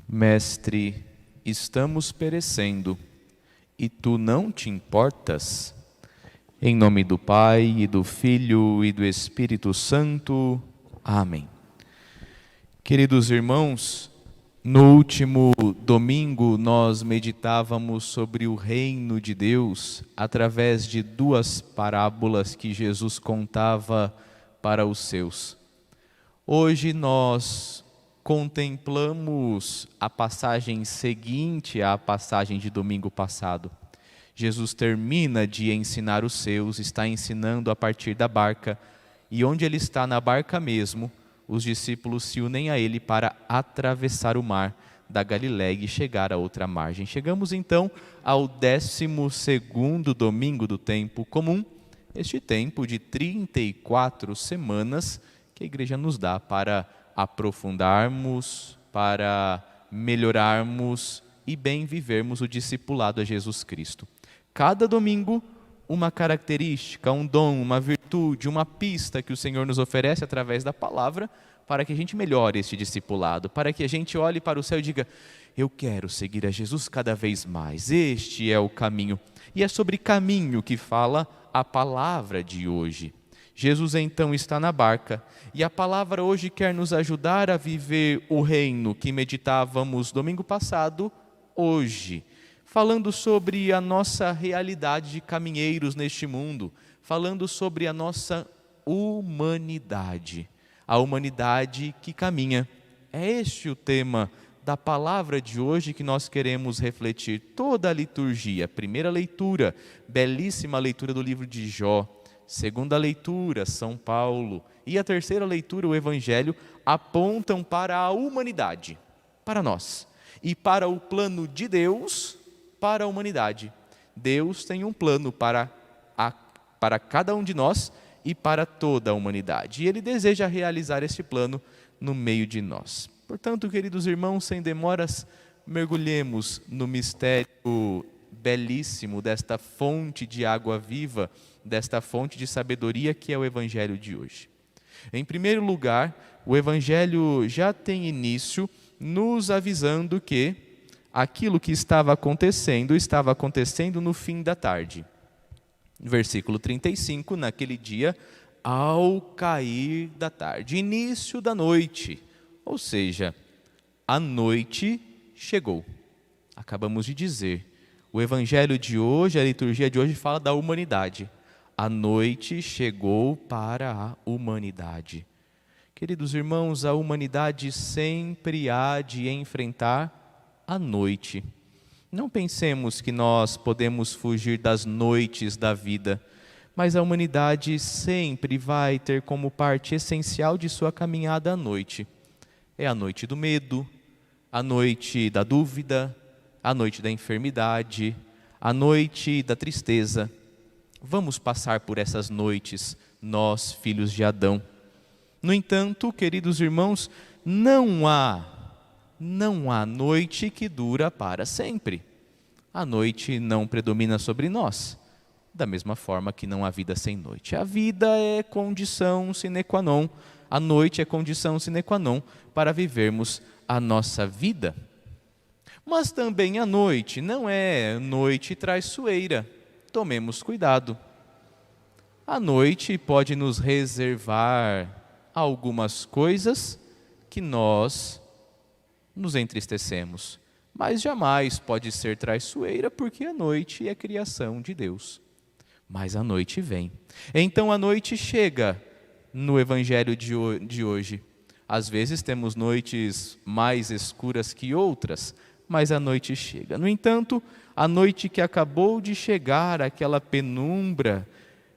Mestre, estamos perecendo, e tu não te importas? Em nome do Pai, e do Filho, e do Espírito Santo. Amém. Queridos irmãos, no último domingo nós meditávamos sobre o reino de Deus através de duas parábolas que Jesus contava para os seus. Hoje nós contemplamos a passagem seguinte à passagem de domingo passado. Jesus termina de ensinar os seus, está ensinando a partir da barca, e onde ele está na barca mesmo, os discípulos se unem a ele para atravessar o mar da Galiléia e chegar à outra margem. Chegamos então ao 12º domingo do tempo comum, este tempo de 34 semanas que a igreja nos dá para aprofundarmos, para melhorarmos e bem vivermos o discipulado a Jesus Cristo. Cada domingo, uma característica, um dom, uma virtude, uma pista que o Senhor nos oferece através da palavra para que a gente melhore este discipulado, para que a gente olhe para o céu e diga: eu quero seguir a Jesus cada vez mais, este é o caminho. E é sobre caminho que fala a palavra de hoje. Jesus então está na barca e a palavra hoje quer nos ajudar a viver o reino que meditávamos domingo passado, hoje, falando sobre a nossa realidade de caminheiros neste mundo, falando sobre a nossa humanidade, a humanidade que caminha. É este o tema da palavra de hoje que nós queremos refletir. Toda a liturgia, primeira leitura, belíssima leitura do livro de Jó, segunda leitura, São Paulo, e a terceira leitura, o Evangelho, apontam para a humanidade, para nós, e para o plano de Deus para a humanidade. Deus tem um plano para cada um de nós e para toda a humanidade, e Ele deseja realizar esse plano no meio de nós. Portanto, queridos irmãos, sem demoras, mergulhemos no mistério belíssimo desta fonte de água viva, desta fonte de sabedoria que é o Evangelho de hoje. Em primeiro lugar, o Evangelho já tem início nos avisando que aquilo que estava acontecendo no fim da tarde. Versículo 35, naquele dia, ao cair da tarde, início da noite, ou seja, a noite chegou. Acabamos de dizer, o Evangelho de hoje, a liturgia de hoje fala da humanidade. A noite chegou para a humanidade. Queridos irmãos, a humanidade sempre há de enfrentar a noite. Não pensemos que nós podemos fugir das noites da vida, mas a humanidade sempre vai ter como parte essencial de sua caminhada a noite. É a noite do medo, a noite da dúvida, a noite da enfermidade, a noite da tristeza. Vamos passar por essas noites, nós, filhos de Adão. No entanto, queridos irmãos, não há noite que dura para sempre. A noite não predomina sobre nós, da mesma forma que não há vida sem noite. A vida é condição sine qua non, a noite é condição sine qua non para vivermos a nossa vida. Mas também a noite não é noite traiçoeira. Tomemos cuidado. A noite pode nos reservar algumas coisas que nós nos entristecemos, mas jamais pode ser traiçoeira, porque a noite é criação de Deus. Mas a noite vem. Então a noite chega no Evangelho de hoje. Às vezes temos noites mais escuras que outras, mas a noite chega. No entanto, a noite que acabou de chegar, aquela penumbra,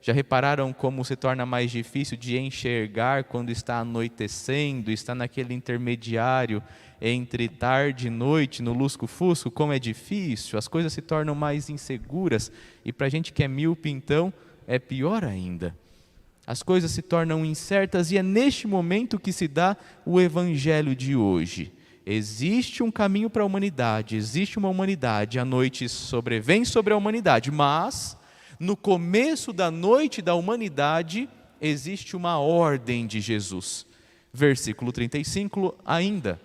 já repararam como se torna mais difícil de enxergar quando está anoitecendo, está naquele intermediário entre tarde e noite, no lusco-fusco, como é difícil, as coisas se tornam mais inseguras, e para a gente que é míope, então, é pior ainda. As coisas se tornam incertas, e é neste momento que se dá o Evangelho de hoje. Existe um caminho para a humanidade, existe uma humanidade, a noite sobrevém sobre a humanidade, mas no começo da noite da humanidade existe uma ordem de Jesus. Versículo 35 ainda: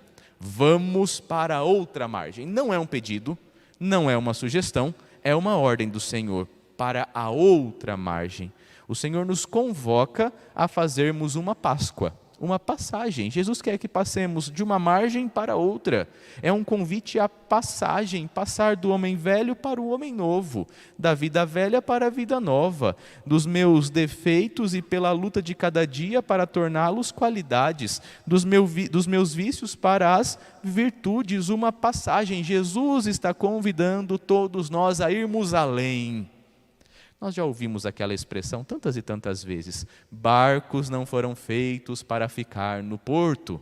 Vamos para outra margem. Não é um pedido, não é uma sugestão, é uma ordem do Senhor para a outra margem. O Senhor nos convoca a fazermos uma Páscoa, uma passagem. Jesus quer que passemos de uma margem para outra. É um convite à passagem, passar do homem velho para o homem novo, da vida velha para a vida nova, dos meus defeitos e pela luta de cada dia para torná-los qualidades, dos meus vícios para as virtudes, uma passagem. Jesus está convidando todos nós a irmos além. Nós já ouvimos aquela expressão tantas e tantas vezes: barcos não foram feitos para ficar no porto.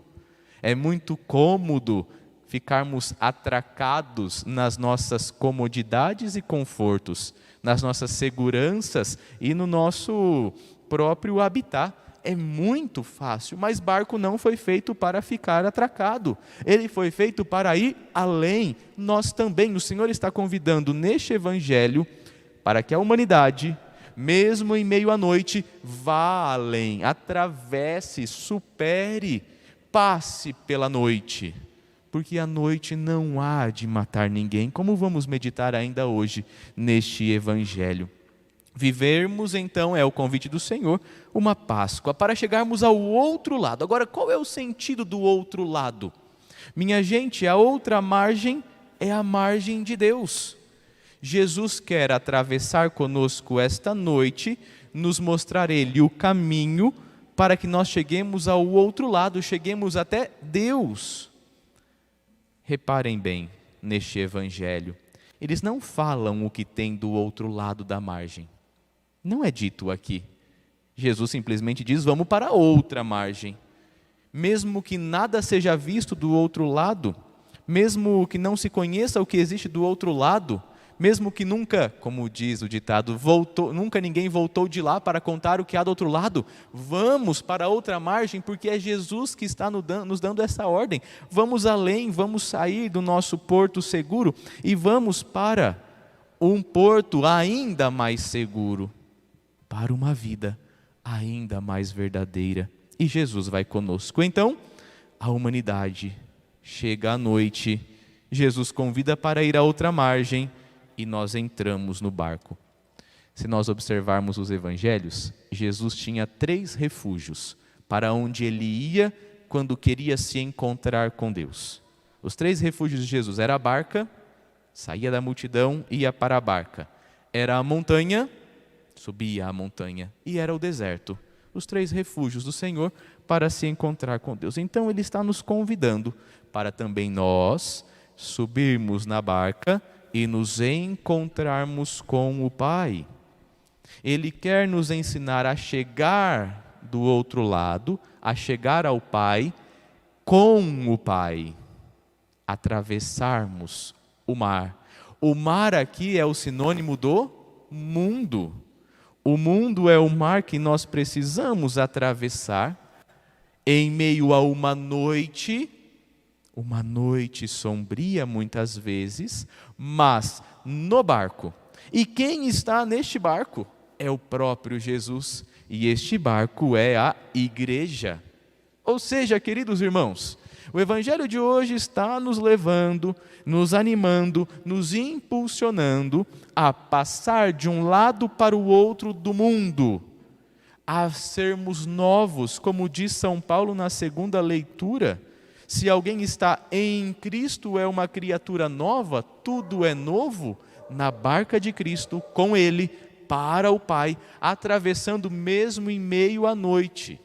É muito cômodo ficarmos atracados nas nossas comodidades e confortos, nas nossas seguranças e no nosso próprio habitat. É muito fácil, mas barco não foi feito para ficar atracado. Ele foi feito para ir além. Nós também, o Senhor está convidando neste Evangelho para que a humanidade, mesmo em meio à noite, vá além, atravesse, supere, passe pela noite. Porque a noite não há de matar ninguém, como vamos meditar ainda hoje neste Evangelho. Vivermos, então, é o convite do Senhor, uma Páscoa, para chegarmos ao outro lado. Agora, qual é o sentido do outro lado? Minha gente, a outra margem é a margem de Deus. Jesus quer atravessar conosco esta noite, nos mostrar Ele o caminho para que nós cheguemos ao outro lado, cheguemos até Deus. Reparem bem neste Evangelho, eles não falam o que tem do outro lado da margem. Não é dito aqui. Jesus simplesmente diz: vamos para outra margem. Mesmo que nada seja visto do outro lado, mesmo que não se conheça o que existe do outro lado, mesmo que nunca, como diz o ditado, nunca ninguém voltou de lá para contar o que há do outro lado, vamos para outra margem, porque é Jesus que está nos dando essa ordem. Vamos além, vamos sair do nosso porto seguro e vamos para um porto ainda mais seguro, para uma vida ainda mais verdadeira. E Jesus vai conosco. Então, a humanidade chega à noite, Jesus convida para ir a outra margem, e nós entramos no barco. Se nós observarmos os evangelhos, Jesus tinha 3 refúgios para onde ele ia quando queria se encontrar com Deus. Os 3 refúgios de Jesus era a barca, saía da multidão, ia para a barca. Era a montanha, subia a montanha, e era o deserto. Os 3 refúgios do Senhor para se encontrar com Deus. Então ele está nos convidando para também nós subirmos na barca e nos encontrarmos com o Pai. Ele quer nos ensinar a chegar do outro lado, a chegar ao Pai, com o Pai, atravessarmos o mar. O mar aqui é o sinônimo do mundo. O mundo é o mar que nós precisamos atravessar em meio a uma noite sombria muitas vezes, mas no barco. E quem está neste barco? É o próprio Jesus, e este barco é a igreja. Ou seja, queridos irmãos, o Evangelho de hoje está nos levando, nos animando, nos impulsionando a passar de um lado para o outro do mundo, a sermos novos, como diz São Paulo na segunda leitura. Se alguém está em Cristo, é uma criatura nova, tudo é novo na barca de Cristo, com Ele, para o Pai, atravessando mesmo em meio à noite.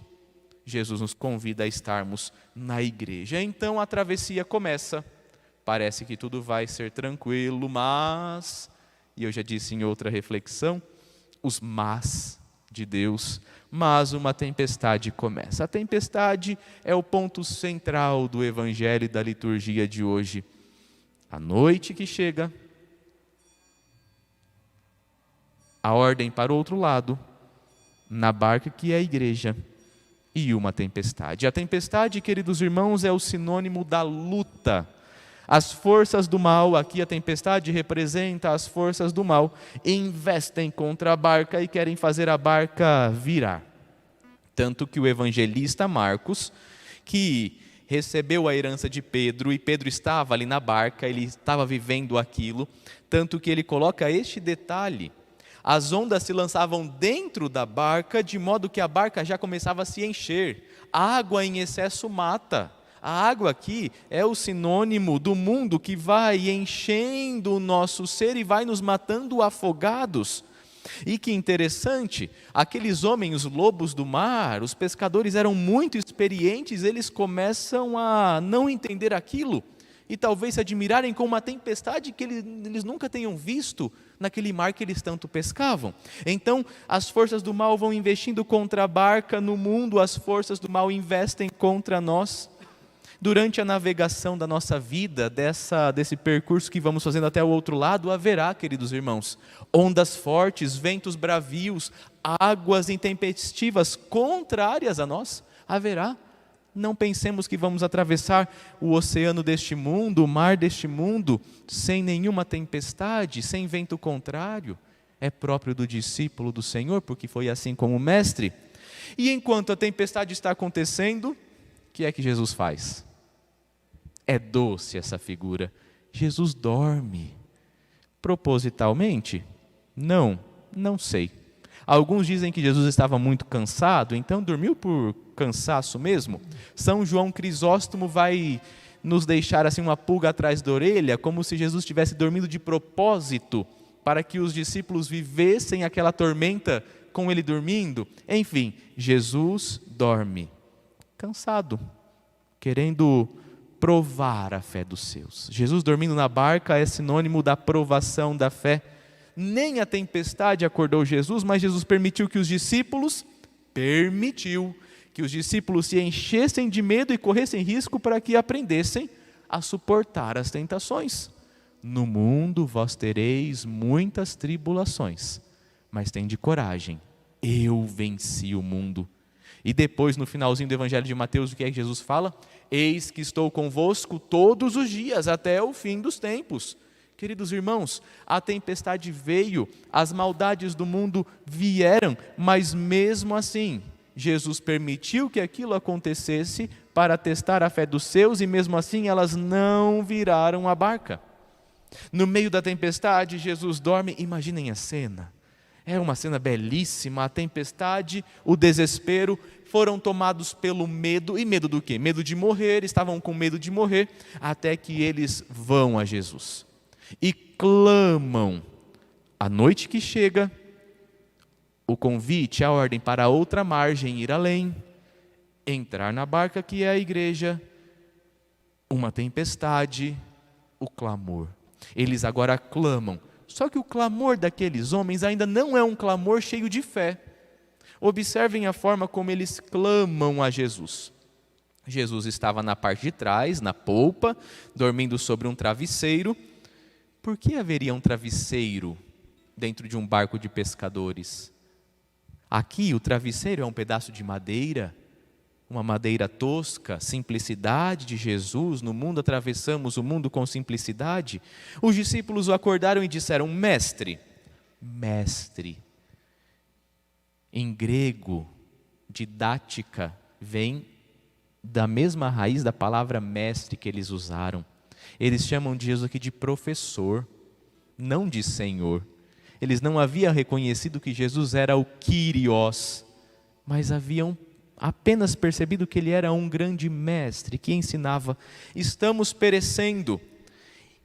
Jesus nos convida a estarmos na igreja. Então a travessia começa. Parece que tudo vai ser tranquilo, mas, e eu já disse em outra reflexão, os mas de Deus, mas uma tempestade começa. A tempestade é o ponto central do Evangelho e da liturgia de hoje. A noite que chega, a ordem para o outro lado, na barca que é a igreja, e uma tempestade. A tempestade, queridos irmãos, é o sinônimo da luta. As forças do mal, aqui a tempestade representa as forças do mal, investem contra a barca e querem fazer a barca virar. Tanto que o evangelista Marcos, que recebeu a herança de Pedro, e Pedro estava ali na barca, ele estava vivendo aquilo, tanto que ele coloca este detalhe: as ondas se lançavam dentro da barca, de modo que a barca já começava a se encher. A água em excesso mata. A água aqui é o sinônimo do mundo que vai enchendo o nosso ser e vai nos matando afogados. E que interessante, aqueles homens, os lobos do mar, os pescadores eram muito experientes, eles começam a não entender aquilo e talvez se admirarem com uma tempestade que eles nunca tenham visto naquele mar que eles tanto pescavam. Então, as forças do mal vão investindo contra a barca no mundo, as forças do mal investem contra nós. Durante a navegação da nossa vida, desse percurso que vamos fazendo até o outro lado, haverá, queridos irmãos, ondas fortes, ventos bravios, águas intempestivas contrárias a nós, haverá. Não pensemos que vamos atravessar o oceano deste mundo, o mar deste mundo, sem nenhuma tempestade, sem vento contrário. É próprio do discípulo do Senhor, porque foi assim com o Mestre. E enquanto a tempestade está acontecendo, o que é que Jesus faz? É doce essa figura. Jesus dorme. Propositalmente? Não sei. Alguns dizem que Jesus estava muito cansado, então dormiu por cansaço mesmo. São João Crisóstomo vai nos deixar assim uma pulga atrás da orelha, como se Jesus tivesse dormido de propósito, para que os discípulos vivessem aquela tormenta com ele dormindo. Enfim, Jesus dorme, cansado, querendo provar a fé dos seus. Jesus dormindo na barca é sinônimo da provação da fé. Nem a tempestade acordou Jesus, mas Jesus permitiu que os discípulos se enchessem de medo e corressem risco para que aprendessem a suportar as tentações. No mundo vós tereis muitas tribulações, mas tende coragem, eu venci o mundo. E depois, no finalzinho do Evangelho de Mateus, o que é que Jesus fala? Eis que estou convosco todos os dias, até o fim dos tempos. Queridos irmãos, a tempestade veio, as maldades do mundo vieram, mas mesmo assim, Jesus permitiu que aquilo acontecesse para testar a fé dos seus, e mesmo assim elas não viraram a barca. No meio da tempestade, Jesus dorme. Imaginem a cena. É uma cena belíssima, a tempestade, o desespero, foram tomados pelo medo. E medo do quê? Medo de morrer, estavam com medo de morrer, até que eles vão a Jesus e clamam. A noite que chega, o convite, a ordem para a outra margem, ir além, entrar na barca que é a igreja, uma tempestade, o clamor. Eles agora clamam. Só que o clamor daqueles homens ainda não é um clamor cheio de fé. Observem a forma como eles clamam a Jesus. Jesus estava na parte de trás, na polpa, dormindo sobre um travesseiro. Por que haveria um travesseiro dentro de um barco de pescadores? Aqui o travesseiro é um pedaço de madeira, uma madeira tosca, simplicidade de Jesus. No mundo atravessamos o mundo com simplicidade. Os discípulos o acordaram e disseram: Mestre, mestre. Em grego, didática, vem da mesma raiz da palavra mestre que eles usaram. Eles chamam de Jesus aqui de professor, não de Senhor. Eles não haviam reconhecido que Jesus era o Kyrios, mas haviam apenas percebido que ele era um grande mestre que ensinava. Estamos perecendo.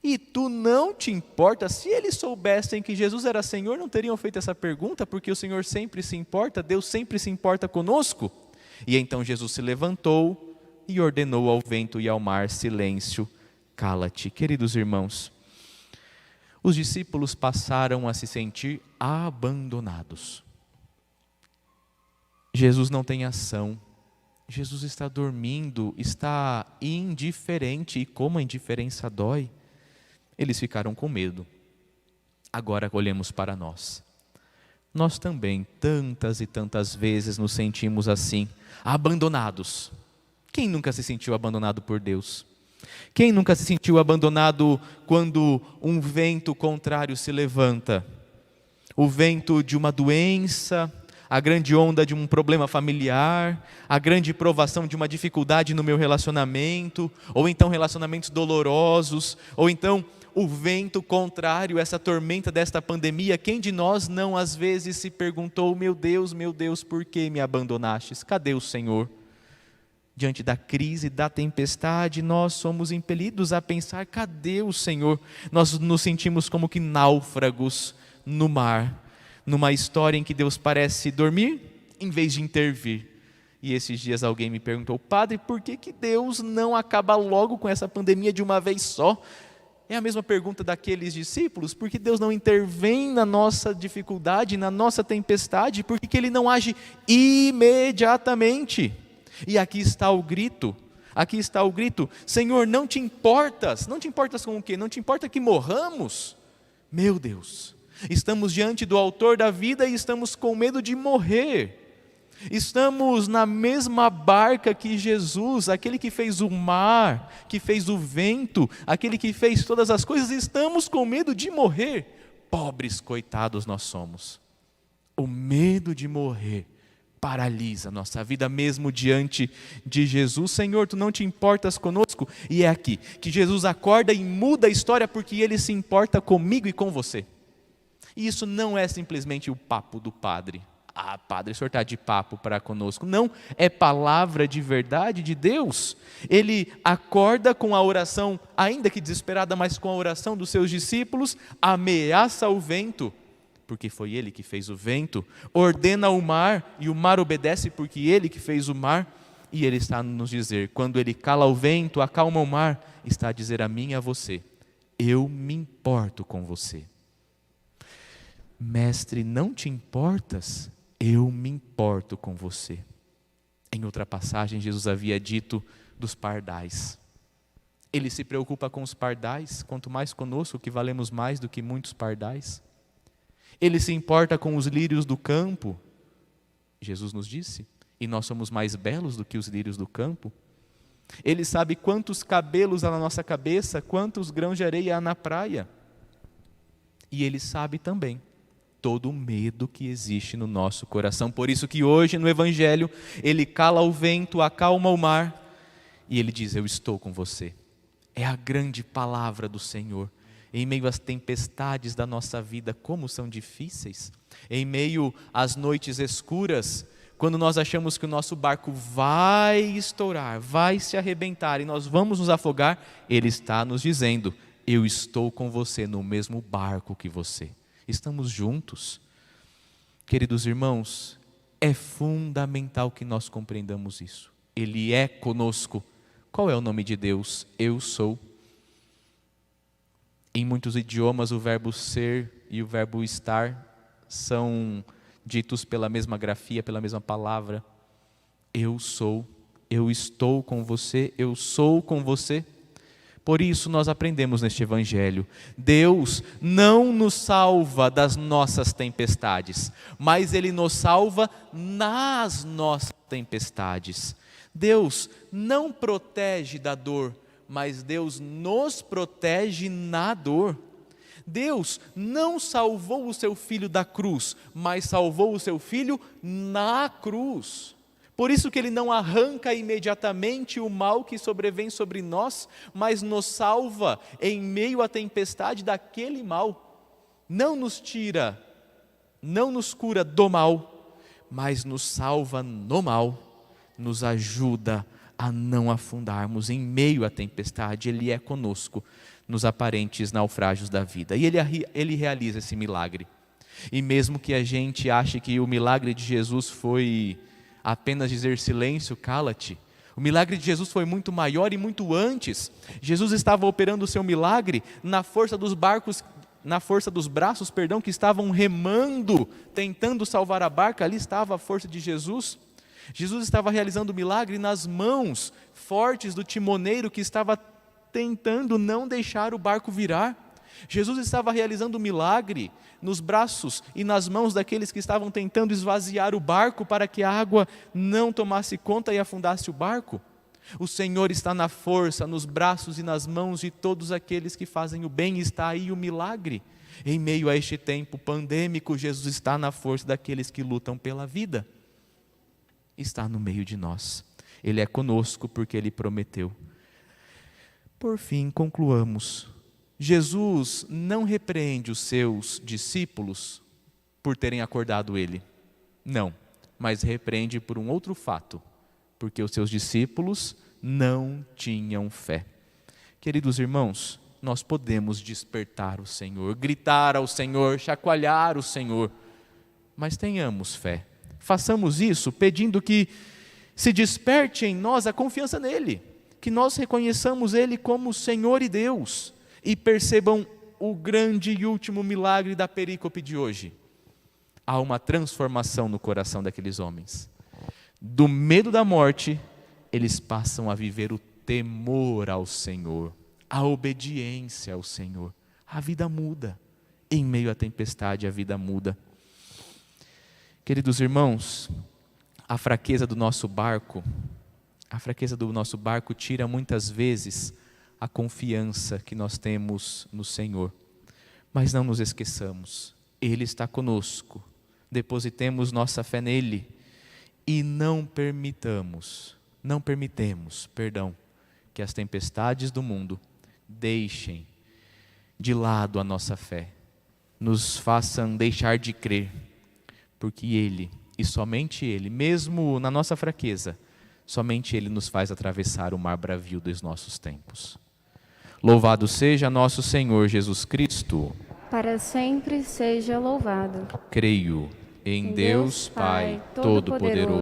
E tu não te importa? Se eles soubessem que Jesus era Senhor, não teriam feito essa pergunta, porque o Senhor sempre se importa, Deus sempre se importa conosco. E então Jesus se levantou e ordenou ao vento e ao mar: silêncio, cala-te. Queridos irmãos, os discípulos passaram a se sentir abandonados. Jesus não tem ação, Jesus está dormindo, está indiferente, e como a indiferença dói. Eles ficaram com medo. Agora olhemos para nós. Nós também, tantas e tantas vezes, nos sentimos assim, abandonados. Quem nunca se sentiu abandonado por Deus? Quem nunca se sentiu abandonado quando um vento contrário se levanta? O vento de uma doença, a grande onda de um problema familiar, a grande provação de uma dificuldade no meu relacionamento, ou então relacionamentos dolorosos, ou então o vento contrário, essa tormenta desta pandemia. Quem de nós não às vezes se perguntou: meu Deus, por que me abandonastes? Cadê o Senhor? Diante da crise, da tempestade, nós somos impelidos a pensar: cadê o Senhor? Nós nos sentimos como que náufragos no mar, numa história em que Deus parece dormir em vez de intervir. E esses dias alguém me perguntou: padre, por que Deus não acaba logo com essa pandemia de uma vez só? É a mesma pergunta daqueles discípulos: por que Deus não intervém na nossa dificuldade, na nossa tempestade? Por que Ele não age imediatamente? E aqui está o grito, Senhor, não te importas com o quê? Não te importa que morramos? Meu Deus, estamos diante do autor da vida e estamos com medo de morrer. Estamos na mesma barca que Jesus, aquele que fez o mar, que fez o vento, aquele que fez todas as coisas, estamos com medo de morrer. Pobres coitados nós somos. O medo de morrer paralisa a nossa vida mesmo diante de Jesus. Senhor, tu não te importas conosco? E é aqui que Jesus acorda e muda a história, porque Ele se importa comigo e com você. E isso não é simplesmente o papo do padre. Ah, padre, o senhor está de papo para conosco. Não, é palavra de verdade de Deus. Ele acorda com a oração, ainda que desesperada, mas com a oração dos seus discípulos, ameaça o vento, porque foi Ele que fez o vento, ordena o mar, e o mar obedece, porque Ele que fez o mar. E Ele está a nos dizer, quando Ele cala o vento, acalma o mar, está a dizer a mim e a você: eu me importo com você. Mestre, não te importas? Eu me importo com você. Em outra passagem, Jesus havia dito dos pardais. Ele se preocupa com os pardais, quanto mais conosco, que valemos mais do que muitos pardais. Ele se importa com os lírios do campo, Jesus nos disse, e nós somos mais belos do que os lírios do campo. Ele sabe quantos cabelos há na nossa cabeça, quantos grãos de areia há na praia. E Ele sabe também todo o medo que existe no nosso coração. Por isso que hoje no Evangelho, Ele cala o vento, acalma o mar, e Ele diz: eu estou com você. É a grande palavra do Senhor. Em meio às tempestades da nossa vida, como são difíceis, em meio às noites escuras, quando nós achamos que o nosso barco vai estourar, vai se arrebentar e nós vamos nos afogar, Ele está nos dizendo: eu estou com você no mesmo barco que você. Estamos juntos. Queridos irmãos, é fundamental que nós compreendamos isso. Ele é conosco. Qual é o nome de Deus? Eu sou. Em muitos idiomas, o verbo ser e o verbo estar são ditos pela mesma grafia, pela mesma palavra. Eu sou, eu estou com você, eu sou com você. Por isso nós aprendemos neste Evangelho: Deus não nos salva das nossas tempestades, mas Ele nos salva nas nossas tempestades. Deus não protege da dor, mas Deus nos protege na dor. Deus não salvou o seu Filho da cruz, mas salvou o seu Filho na cruz. Por isso que Ele não arranca imediatamente o mal que sobrevém sobre nós, mas nos salva em meio à tempestade daquele mal. Não nos tira, não nos cura do mal, mas nos salva no mal, nos ajuda a não afundarmos em meio à tempestade. Ele é conosco nos aparentes naufrágios da vida. E Ele realiza esse milagre. E mesmo que a gente ache que o milagre de Jesus foi apenas dizer silêncio, cala-te, o milagre de Jesus foi muito maior e muito antes. Jesus estava operando o seu milagre na força dos barcos, na força dos braços, que estavam remando, tentando salvar a barca. Ali estava a força de Jesus. Jesus estava realizando o milagre nas mãos fortes do timoneiro que estava tentando não deixar o barco virar. Jesus estava realizando o milagre nos braços e nas mãos daqueles que estavam tentando esvaziar o barco para que a água não tomasse conta e afundasse o barco. O Senhor está na força, nos braços e nas mãos de todos aqueles que fazem o bem. Está aí o milagre. Em meio a este tempo pandêmico, Jesus está na força daqueles que lutam pela vida. Está no meio de nós. Ele é conosco porque Ele prometeu. Por fim, concluamos. Jesus não repreende os seus discípulos por terem acordado Ele. Não, mas repreende por um outro fato. Porque os seus discípulos não tinham fé. Queridos irmãos, nós podemos despertar o Senhor, gritar ao Senhor, chacoalhar o Senhor, mas tenhamos fé. Façamos isso pedindo que se desperte em nós a confiança nele, que nós reconheçamos Ele como Senhor e Deus e percebam o grande e último milagre da perícope de hoje. Há uma transformação no coração daqueles homens. Do medo da morte, eles passam a viver o temor ao Senhor, a obediência ao Senhor. A vida muda. Em meio à tempestade, a vida muda. Queridos irmãos, a fraqueza do nosso barco tira muitas vezes a confiança que nós temos no Senhor. Mas não nos esqueçamos, Ele está conosco. Depositemos nossa fé nele. E não permitemos, que as tempestades do mundo deixem de lado a nossa fé, nos façam deixar de crer, porque Ele, e somente Ele, mesmo na nossa fraqueza, somente Ele nos faz atravessar o mar bravio dos nossos tempos. Louvado seja nosso Senhor Jesus Cristo. Para sempre seja louvado. Creio em Deus Pai Todo-Poderoso,